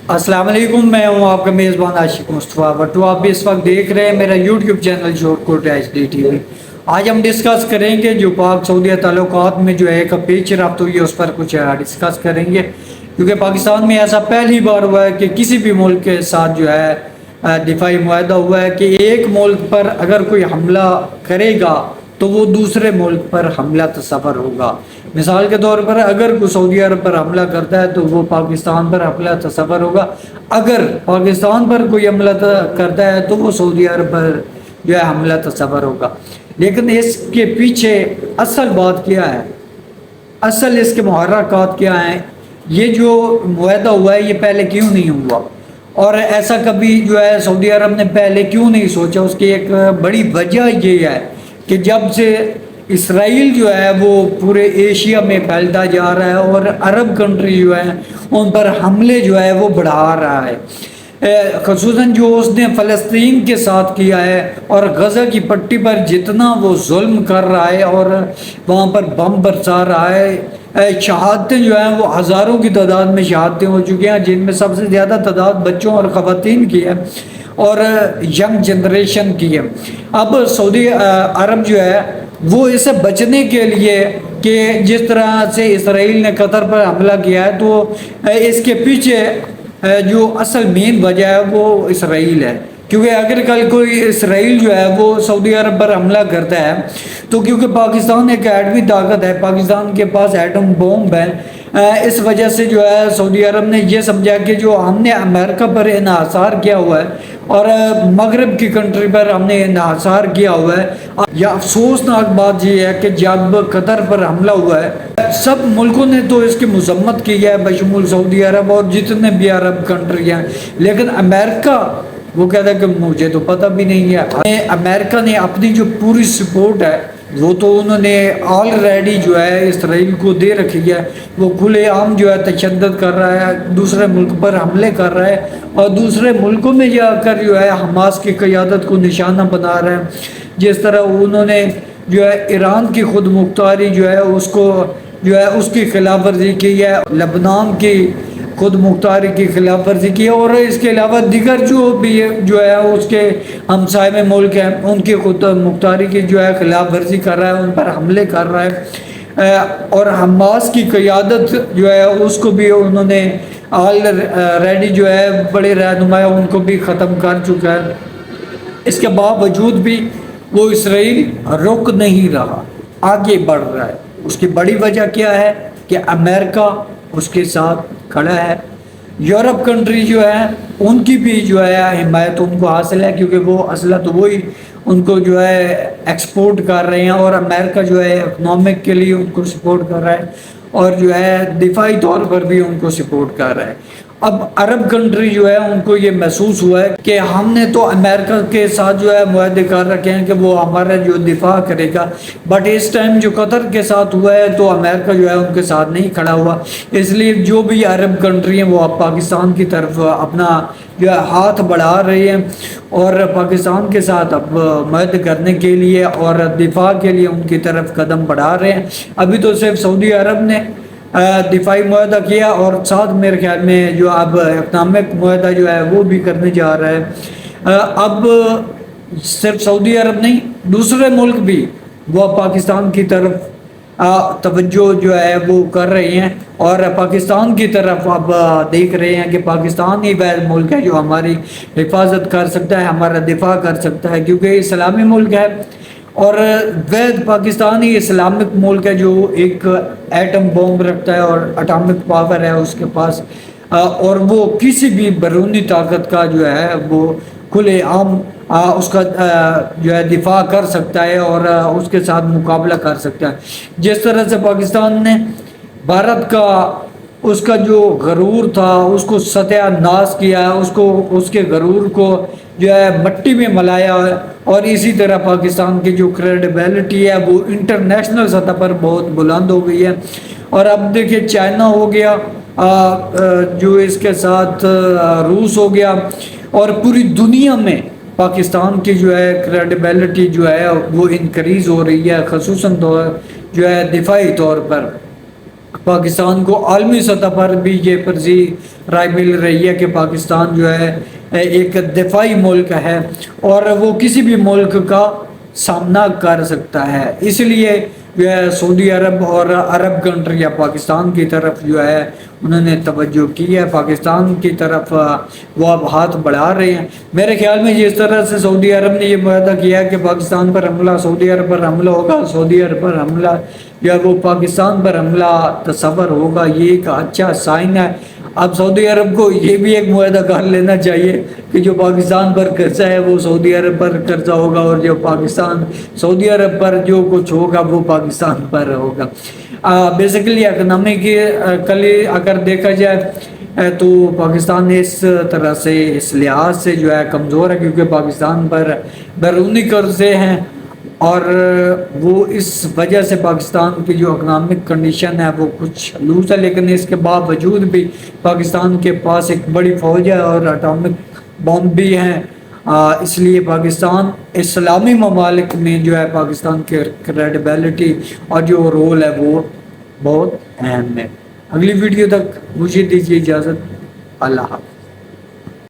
السلام علیکم، میں ہوں آپ کا میزبان عاشق مصطفیٰ بٹو۔ آپ بھی اس وقت دیکھ رہے ہیں میرا یوٹیوب چینل شورٹ کوٹ ایچ ڈی ٹی وی۔ آج ہم ڈسکس کریں گے جو پاک سعودیہ تعلقات میں جو ہے ایک پیچ رفت ہوئی ہے، اس پر کچھ ڈسکس کریں گے، کیونکہ پاکستان میں ایسا پہلی بار ہوا ہے کہ کسی بھی ملک کے ساتھ جو ہے دفاعی معاہدہ ہوا ہے کہ ایک ملک پر اگر کوئی حملہ کرے گا تو وہ دوسرے ملک پر حملہ تصور ہوگا۔ مثال کے طور پر اگر کوئی سعودی عرب پر حملہ کرتا ہے تو وہ پاکستان پر حملہ تصور ہوگا، اگر پاکستان پر کوئی حملہ کرتا ہے تو وہ سعودی عرب پر جو ہے حملہ تصور ہوگا۔ لیکن اس کے پیچھے اصل بات کیا ہے، اصل اس کے محرکات کیا ہیں؟ یہ جو معاہدہ ہوا ہے یہ پہلے کیوں نہیں ہوا، اور ایسا کبھی جو ہے سعودی عرب نے پہلے کیوں نہیں سوچا؟ اس کی ایک بڑی وجہ یہ ہے کہ جب سے اسرائیل جو ہے وہ پورے ایشیا میں پھیلتا جا رہا ہے اور عرب کنٹری جو ہیں ان پر حملے جو ہے وہ بڑھا رہا ہے، خصوصاً جو اس نے فلسطین کے ساتھ کیا ہے اور غزہ کی پٹی پر جتنا وہ ظلم کر رہا ہے اور وہاں پر بم برسا رہا ہے، شہادتیں جو ہیں وہ ہزاروں کی تعداد میں شہادتیں ہو چکی ہیں، جن میں سب سے زیادہ تعداد بچوں اور خواتین کی ہے اور ینگ جنریشن کی ہے۔ اب سعودی عرب جو ہے وہ اسے بچنے کے لیے کہ جس طرح سے اسرائیل نے قطر پر حملہ کیا ہے، تو اس کے پیچھے جو اصل مین وجہ ہے وہ اسرائیل ہے، کیونکہ اگر کل کوئی اسرائیل جو ہے وہ سعودی عرب پر حملہ کرتا ہے تو کیونکہ پاکستان ایک ایٹمی طاقت ہے، پاکستان کے پاس ایٹم بوم ہے، اس وجہ سے جو ہے سعودی عرب نے یہ سمجھا کہ جو ہم نے امریکہ پر انحصار کیا ہوا ہے اور مغرب کی کنٹری پر ہم نے انحصار کیا ہوا ہے۔ یا افسوسناک بات یہ ہے کہ جب قطر پر حملہ ہوا ہے سب ملکوں نے تو اس کی مذمت کی ہے بشمول سعودی عرب اور جتنے بھی عرب کنٹری ہیں، لیکن امریکہ وہ کہتا ہے کہ مجھے تو پتہ بھی نہیں ہے۔ امریکہ نے اپنی جو پوری سپورٹ ہے وہ تو انہوں نے آلریڈی جو ہے اسرائیل کو دے رکھی ہے، وہ کھلے عام جو ہے تشدد کر رہا ہے، دوسرے ملک پر حملے کر رہا ہے اور دوسرے ملکوں میں جا کر جو ہے حماس کی قیادت کو نشانہ بنا رہا ہے۔ جس طرح انہوں نے جو ہے ایران کی خود مختاری جو ہے اس کو جو ہے اس کی خلاف ورزی کی ہے، لبنان کی خود مختاری کی خلاف ورزی کی ہے، اور اس کے علاوہ دیگر جو بھی جو ہے اس کے ہمسائے میں ملک ہیں ان کی خود مختاری کی جو ہے خلاف ورزی کر رہا ہے، ان پر حملے کر رہا ہے، اور حماس کی قیادت جو ہے اس کو بھی انہوں نے آلریڈی جو ہے بڑے رہنما ان کو بھی ختم کر چکا ہے۔ اس کے باوجود بھی وہ اسرائیل رک نہیں رہا، آگے بڑھ رہا ہے۔ اس کی بڑی وجہ کیا ہے کہ امریکہ اس کے ساتھ کھڑا ہے، یورپ کنٹری جو ہے ان کی بھی جو ہے حمایت ان کو حاصل ہے، کیونکہ وہ اسلحہ تو وہی ان کو جو ہے ایکسپورٹ کر رہے ہیں، اور امریکہ جو ہے اکنامک کے لیے ان کو سپورٹ کر رہا ہے اور جو ہے دفاعی طور پر بھی ان کو سپورٹ کر رہا ہے۔ اب عرب کنٹری جو ہے ان کو یہ محسوس ہوا ہے کہ ہم نے تو امریکہ کے ساتھ جو ہے معاہدے کر رکھے ہیں کہ وہ ہمارا جو دفاع کرے گا، بٹ اس ٹائم جو قطر کے ساتھ ہوا ہے تو امریکہ جو ہے ان کے ساتھ نہیں کھڑا ہوا، اس لیے جو بھی عرب کنٹری ہیں وہ اب پاکستان کی طرف اپنا جو ہے ہاتھ بڑھا رہے ہیں اور پاکستان کے ساتھ اب معاہدے کرنے کے لیے اور دفاع کے لیے ان کی طرف قدم بڑھا رہے ہیں۔ ابھی تو صرف سعودی عرب نے دفاعی معاہدہ کیا اور ساتھ میرے خیال میں جو اب اکنامک معاہدہ جو ہے وہ بھی کرنے جا رہا ہے۔ اب صرف سعودی عرب نہیں، دوسرے ملک بھی وہ پاکستان کی طرف توجہ جو ہے وہ کر رہے ہیں اور پاکستان کی طرف اب دیکھ رہے ہیں کہ پاکستان ہی وہ ملک ہے جو ہماری حفاظت کر سکتا ہے، ہمارا دفاع کر سکتا ہے، کیونکہ اسلامی ملک ہے اور وید پاکستان ہی اسلامک ملک ہے جو ایک ایٹم بوم رکھتا ہے اور اٹامک پاور ہے اس کے پاس، اور وہ کسی بھی بیرونی طاقت کا جو ہے وہ کھلے عام اس کا جو ہے دفاع کر سکتا ہے اور اس کے ساتھ مقابلہ کر سکتا ہے۔ جس طرح سے پاکستان نے بھارت کا اس کا جو غرور تھا اس کو ستیہ ناش کیا ہے، اس کو اس کے غرور کو جو ہے مٹی میں ملایا ہے، اور اسی طرح پاکستان کی جو کریڈیبلٹی ہے وہ انٹرنیشنل سطح پر بہت بلند ہو گئی ہے۔ اور اب دیکھیں چائنا ہو گیا جو اس کے ساتھ روس ہو گیا، اور پوری دنیا میں پاکستان کی جو ہے کریڈیبلٹی جو ہے وہ انکریز ہو رہی ہے، خصوصاً جو ہے دفاعی طور پر۔ پاکستان کو عالمی سطح پر بھی یہ ترجیح رائے مل رہی ہے کہ پاکستان جو ہے ایک دفاعی ملک ہے اور وہ کسی بھی ملک کا سامنا کر سکتا ہے. اس لیے جو ہے سعودی عرب اور عرب کنٹریاں پاکستان کی طرف جو ہے انہوں نے توجہ کی ہے، پاکستان کی طرف وہ اب ہاتھ بڑھا رہے ہیں. میرے خیال میں جس طرح سے سعودی عرب نے یہ معاہدہ کیا ہے کہ پاکستان پر حملہ، سعودی عرب پر حملہ ہوگا، سعودی عرب پر حملہ یا وہ پاکستان پر حملہ تصور ہوگا، یہ ایک اچھا سائن ہے. اب سعودی عرب کو یہ بھی ایک معاہدہ کر لینا چاہیے کہ جو پاکستان پر قرضہ ہے وہ سعودی عرب پر قرضہ ہوگا، اور جو پاکستان سعودی عرب پر جو کچھ ہوگا وہ پاکستان پر ہوگا. بیسیکلی اکنامکلی اگر دیکھا جائے تو پاکستان اس طرح سے اس لحاظ سے جو ہے کمزور ہے، کیونکہ پاکستان پر بیرونی قرضے ہیں اور وہ اس وجہ سے پاکستان کی جو اکنامک کنڈیشن ہے وہ کچھ لوز ہے. لیکن اس کے باوجود بھی پاکستان کے پاس ایک بڑی فوج ہے اور اٹامک بم بھی ہیں. اس لیے پاکستان اسلامی ممالک میں جو ہے پاکستان کی کریڈیبلٹی اور جو رول ہے وہ بہت اہم ہے. اگلی ویڈیو تک مجھے دیجیے اجازت. اللہ حافظ.